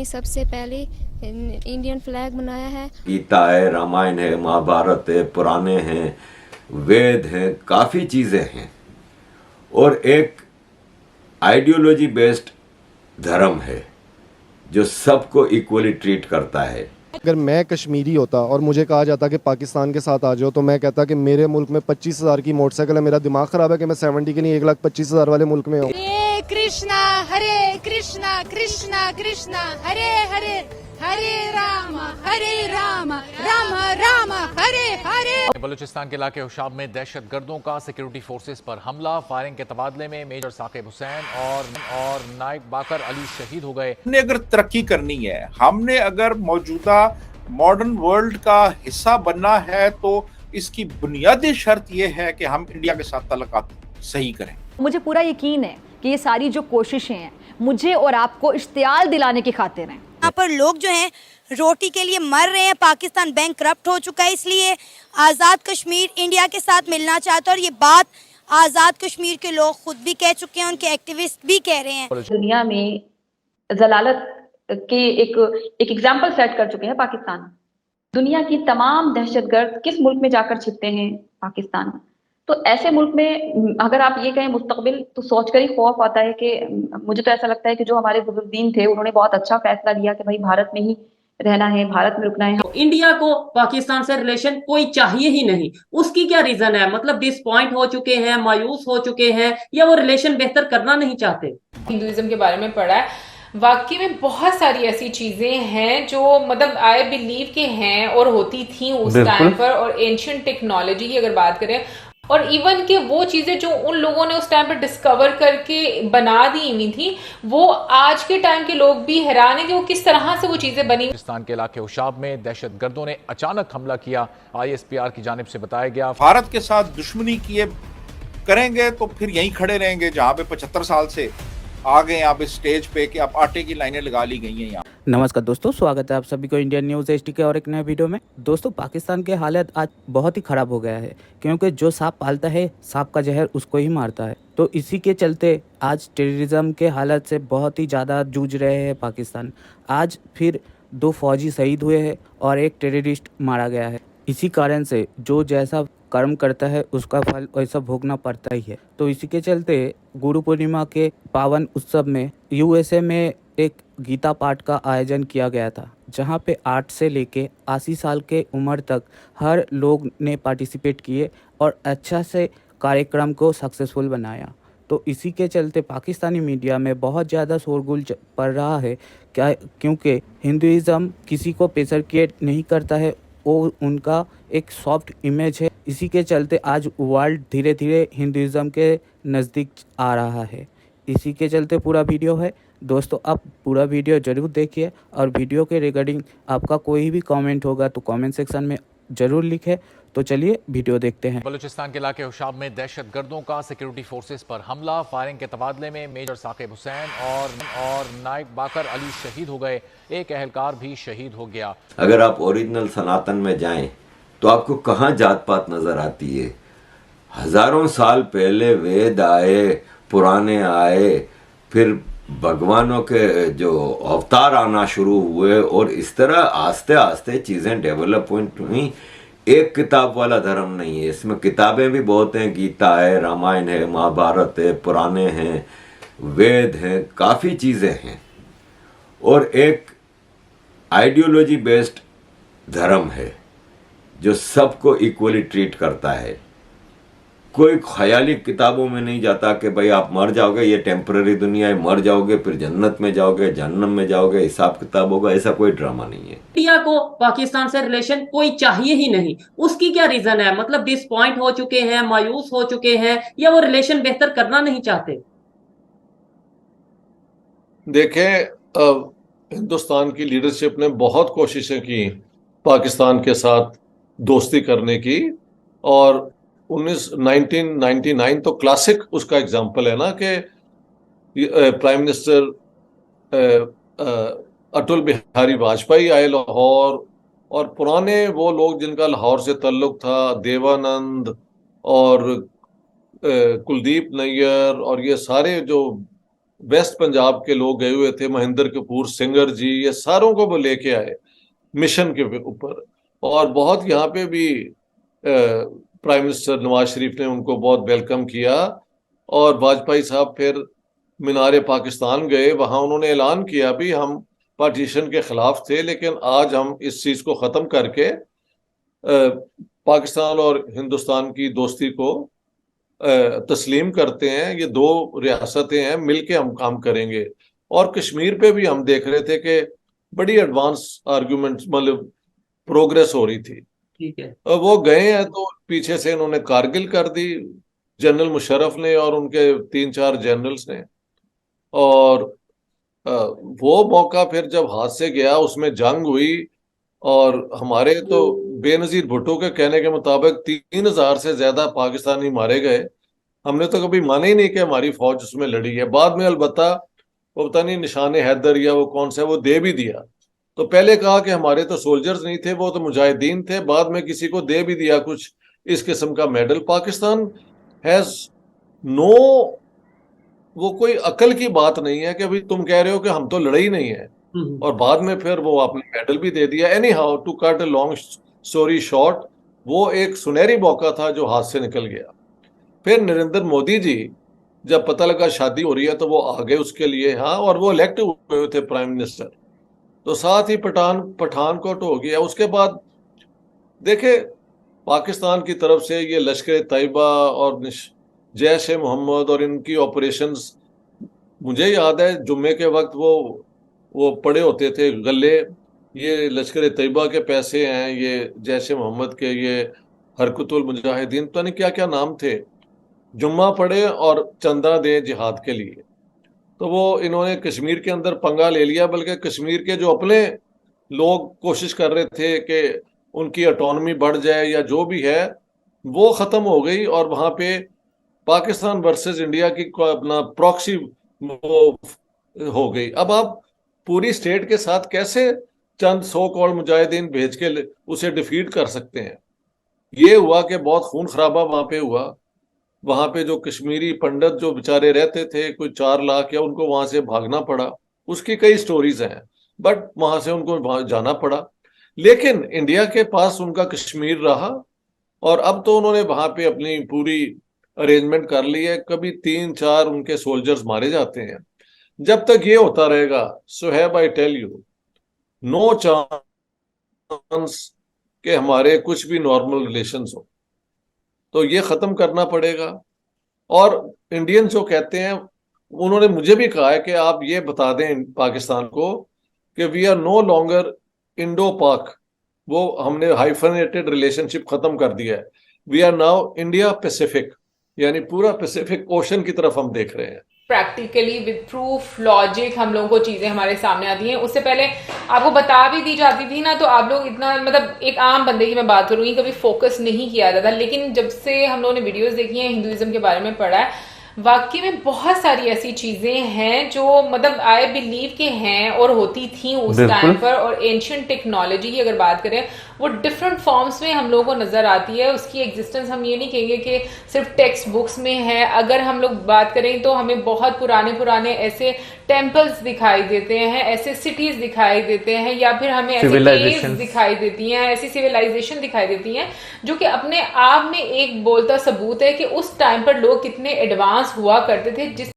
सबसे पहले Indian flag बनाया है। गीता है, रामायण है, महाभारत है, पुराने हैं, वेद हैं, काफ़ी चीज़ें हैं और एक आइडियोलॉजी बेस्ड धर्म है जो सबको इक्वली ट्रीट करता है। अगर मैं कश्मीरी होता और मुझे कहा जाता कि पाकिस्तान के साथ आ जाओ तो मैं कहता कि मेरे मुल्क में 25,000 की मोटरसाइकिल है, मेरा दिमाग ख़राब है कि मैं 70 के नहीं 1,25,000 वाले मुल्क में हूँ। कृष्णा कृष्णा कृष्णा हरे हरे हरे राम राम राम हरे हरे। बलूचिस्तान के इलाके हुशाब में दहशतगर्दों का सिक्योरिटी फोर्सेस पर हमला, फायरिंग के तबादले में मेजर साकिब हुसैन और नायक बाकर अली शहीद हो गए। हमने अगर तरक्की करनी है, हमने अगर मौजूदा मॉडर्न वर्ल्ड का हिस्सा बनना है तो इसकी बुनियादी शर्त यह है कि हम इंडिया के साथ ताल्लुकात सही करें। मुझे पूरा यकीन है कि ये सारी जो कोशिशें हैं मुझे और आपको इश्तियाल दिलाने की खातिर हैं। यहाँ पर लोग जो हैं रोटी के लिए मर रहे हैं। पाकिस्तान बैंक करप्ट हो चुका है, इसलिए आज़ाद कश्मीर इंडिया के साथ मिलना चाहता है और ये बात आज़ाद कश्मीर के लोग खुद भी कह चुके हैं, उनके एक्टिविस्ट भी कह रहे हैं। दुनिया में जलालत के एक एग्जाम्पल सेट कर चुके हैं पाकिस्तान। दुनिया की तमाम दहशतगर्द किस मुल्क में जाकर छिपते हैं? पाकिस्तान। तो ऐसे मुल्क में अगर आप ये कहें मुस्तकबिल, तो सोचकर ही खौफ आता है कि मुझे तो ऐसा लगता है कि जो हमारे बुजुर्गीन थे उन्होंने बहुत अच्छा फैसला लिया कि भाई भारत में ही रहना है, भारत में रुकना है। इंडिया को पाकिस्तान से रिलेशन कोई चाहिए ही नहीं। उसकी क्या रीजन है? मतलब डिसपॉइंट हो चुके हैं, मायूस हो चुके हैं, या वो रिलेशन बेहतर करना नहीं चाहते? हिंदुइज्म के बारे में पढ़ा है, वाकई में बहुत सारी ऐसी चीजें हैं जो मतलब आई बिलीव के हैं और होती थी उस टाइम पर। और एंशियंट टेक्नोलॉजी की अगर बात करें, और इवन के वो चीजें जो उन लोगों ने उस टाइम पर डिस्कवर करके बना दी हुई थी, वो आज के टाइम के लोग भी हैरान है कि वो किस तरह से वो चीजें बनी। पाकिस्तान के इलाके हुशाब में दहशतगर्दों ने अचानक हमला किया। ISPR की जानिब से बताया गया, भारत के साथ दुश्मनी किए करेंगे तो फिर यहीं खड़े रहेंगे जहाँ पे 75 साल से आ गए आप इस स्टेज पे कि आप आटे की लाइनें लगा ली गई हैं यहाँ। नमस्कार दोस्तों, स्वागत है आप सभी को इंडियन न्यूज़ HD के और एक नए वीडियो में। दोस्तों, पाकिस्तान के हालत आज बहुत ही ख़राब हो गया है, क्योंकि जो सांप पालता है सांप का जहर उसको ही मारता है। तो इसी के चलते आज टेररिज्म के हालत से बहुत ही ज़्यादा जूझ रहे हैं पाकिस्तान। आज फिर 2 फौजी शहीद हुए हैं और एक टेररिस्ट मारा गया है। इसी कारण से जो जैसा कर्म करता है उसका फल वैसा भोगना पड़ता ही है। तो इसी के चलते गुरु पूर्णिमा के पावन उत्सव में USA में एक गीता पाठ का आयोजन किया गया था, जहां पे 8 से लेके 80 साल के उम्र तक हर लोग ने पार्टिसिपेट किए और अच्छा से कार्यक्रम को सक्सेसफुल बनाया। तो इसी के चलते पाकिस्तानी मीडिया में बहुत ज़्यादा शोरगुल पड़ रहा है, क्या क्योंकि हिंदुइज़्म किसी को पेसरकेट नहीं करता है, वो उनका एक सॉफ्ट इमेज है। इसी के चलते आज वर्ल्ड धीरे धीरे हिंदुइज़्म के नज़दीक आ रहा है। इसी के चलते पूरा वीडियो है दोस्तों, आप पूरा वीडियो ज़रूर देखिए और वीडियो के रिगार्डिंग आपका कोई भी कमेंट होगा तो कमेंट सेक्शन में ज़रूर लिखें। तो चलिए वीडियो देखते हैं। बलूचिस्तान के इलाके हुशाब में दहशतगर्दों का सिक्योरिटी फोर्सेस पर हमला, फायरिंग के तबादले में मेजर साकिब हुसैन और नायक बाकर अली शहीद हो गए। एक अहलकार भी शहीद हो गया। अगर आप ओरिजिनल सनातन में जाएं तो आपको कहाँ जात पात नजर आती है? हजारों साल पहले वेद आए, पुराने आए, फिर भगवानों के जो अवतार आना शुरू हुए और इस तरह आस्ते आस्ते चीज़ें डेवलपमेंट हुई। एक किताब वाला धर्म नहीं है, इसमें किताबें भी बहुत हैं। गीता है, रामायण है, महाभारत है, पुराने हैं, वेद हैं, काफ़ी चीज़ें हैं और एक आइडियोलॉजी बेस्ड धर्म है जो सबको इक्वली ट्रीट करता है। कोई ख्याली किताबों में नहीं जाता कि भाई आप मर जाओगे, ये टेम्पररी दुनिया है, मर जाओगे फिर जन्नत में जाओगे, जहन्नम में जाओगे, हिसाब किताब होगा, ऐसा कोई ड्रामा नहीं है। इंडिया को पाकिस्तान से रिलेशन कोई चाहिए ही नहीं। उसकी क्या रीजन है? मतलब डिसपॉइंट हो चुके हैं, मायूस हो चुके हैं, या वो रिलेशन बेहतर करना नहीं चाहते? देखें, हिंदुस्तान की लीडरशिप ने बहुत कोशिशें की पाकिस्तान के साथ दोस्ती करने की, और 1999 तो क्लासिक उसका एग्जाम्पल है ना कि प्राइम मिनिस्टर अटल बिहारी वाजपेयी आए लाहौर, और पुराने वो लोग जिनका लाहौर से ताल्लुक था, देवानंद और कुलदीप नैयर और ये सारे जो वेस्ट पंजाब के लोग गए हुए थे, महेंद्र कपूर सिंगर जी, ये सारों को वो लेके आए मिशन के ऊपर। और बहुत यहाँ पे भी प्राइम मिनिस्टर नवाज शरीफ ने उनको बहुत वेलकम किया। और वाजपेयी साहब फिर मीनार पाकिस्तान गए, वहां उन्होंने ऐलान किया भी हम पार्टीशन के खिलाफ थे, लेकिन आज हम इस चीज को खत्म करके पाकिस्तान और हिंदुस्तान की दोस्ती को तस्लीम करते हैं। ये दो रियासतें हैं, मिलके हम काम करेंगे। और कश्मीर पे भी हम देख रहे थे कि बड़ी एडवांस आर्गुमेंट, मतलब प्रोग्रेस हो रही थी। ठीक है। वो गए हैं तो पीछे से इन्होंने कारगिल कर दी, जनरल मुशर्रफ ने और उनके 3-4 जनरल्स ने। और वो मौका फिर जब हाथ से गया, उसमें जंग हुई और हमारे तो बेनजीर भुट्टो के कहने के मुताबिक 3000 से ज्यादा पाकिस्तानी मारे गए। हमने तो कभी माना ही नहीं कि हमारी फौज उसमें लड़ी है। बाद में अलबत्ता वो पता नहीं निशाने हैदर या वो कौन सा वो दे भी दिया। तो पहले कहा कि हमारे तो सोल्जर्स नहीं थे, वो तो मुजाहिदीन थे, बाद में किसी को दे भी दिया कुछ इस किस्म का मेडल। पाकिस्तान हैज नो, वो कोई अकल की बात नहीं है कि अभी तुम कह रहे हो कि हम तो लड़े ही नहीं है, और बाद में फिर वो आपने मेडल भी दे दिया। Anyhow, to cut a long story short, वो एक सुनहरी मौका था जो हाथ से निकल गया। फिर नरेंद्र मोदी जी जब पता लगा शादी हो रही है तो वो आ गए उसके लिए, हाँ, और वो इलेक्ट हुए थे प्राइम मिनिस्टर। तो साथ ही पठानकोट हो गया। उसके बाद देखे पाकिस्तान की तरफ से ये लश्कर तैयबा और जैश ए मोहम्मद और इनकी ऑपरेशंस, मुझे याद है जुम्मे के वक्त वो पड़े होते थे गले, ये लश्कर तैयबा के पैसे हैं, ये जैश ए मोहम्मद के, ये हरकतुल मुजाहिदीन, पता नहीं क्या क्या नाम थे, जुम्मा पड़े और चंदा दे जिहाद के लिए। तो वो इन्होंने कश्मीर के अंदर पंगा ले लिया, बल्कि कश्मीर के जो अपने लोग कोशिश कर रहे थे कि उनकी ऑटोनॉमी बढ़ जाए या जो भी है, वो ख़त्म हो गई। और वहाँ पे पाकिस्तान वर्सेस इंडिया की अपना प्रॉक्सी वो हो गई। अब आप पूरी स्टेट के साथ कैसे चंद 100 करोड़ मुजाहिदीन भेज के उसे डिफीट कर सकते हैं? ये हुआ कि बहुत खून खराबा वहाँ पे हुआ। वहाँ पे जो कश्मीरी पंडित जो बेचारे रहते थे, कोई 4 लाख, या उनको वहाँ से भागना पड़ा, उसकी कई स्टोरीज हैं, बट वहाँ से उनको जाना पड़ा। लेकिन इंडिया के पास उनका कश्मीर रहा और अब तो उन्होंने वहाँ पे अपनी पूरी अरेंजमेंट कर ली है। कभी 3-4 उनके सोल्जर्स मारे जाते हैं। जब तक ये होता रहेगा, Sohaib, I tell you, no chance कि हमारे कुछ भी नॉर्मल रिलेशंस हो। तो ये खत्म करना पड़ेगा। और इंडियन जो कहते हैं, उन्होंने मुझे भी कहा है कि आप ये बता दें पाकिस्तान को कि we are no longer Indo Pak, वो हमने हाइफनेटेड रिलेशनशिप खत्म कर दिया है। We are now India Pacific, यानी पूरा पैसिफिक ओशन की तरफ हम देख रहे हैं। प्रैक्टिकली विद प्रूफ लॉजिक हम लोगों को चीजें हमारे सामने आती हैं। उससे पहले आपको बता भी दी जाती थी ना, तो आप लोग इतना, मतलब एक आम बंदे की मैं बात करूंगी, कभी फोकस नहीं किया जाता। लेकिन जब से हम लोगों ने वीडियोस देखी हैं, हिंदुइज्म के बारे में पढ़ा है, वाकई में बहुत सारी ऐसी चीजें हैं जो मतलब आई बिलीव के हैं और होती थी उस टाइम पर। और एंशिएंट टेक्नोलॉजी की अगर बात करें, वो डिफरेंट फॉर्म्स में हम लोगों को नजर आती है। उसकी एग्जिस्टेंस हम ये नहीं कहेंगे कि सिर्फ टेक्स्ट बुक्स में है। अगर हम लोग बात करें तो हमें बहुत पुराने ऐसे टेम्पल्स दिखाई देते हैं, ऐसे सिटीज दिखाई देते हैं, या फिर हमें ऐसे केव्स दिखाई देती हैं, ऐसी सिविलाइजेशन दिखाई देती हैं, जो कि अपने आप में एक बोलता सबूत है कि उस टाइम पर लोग कितने एडवांस हुआ करते थे, जिस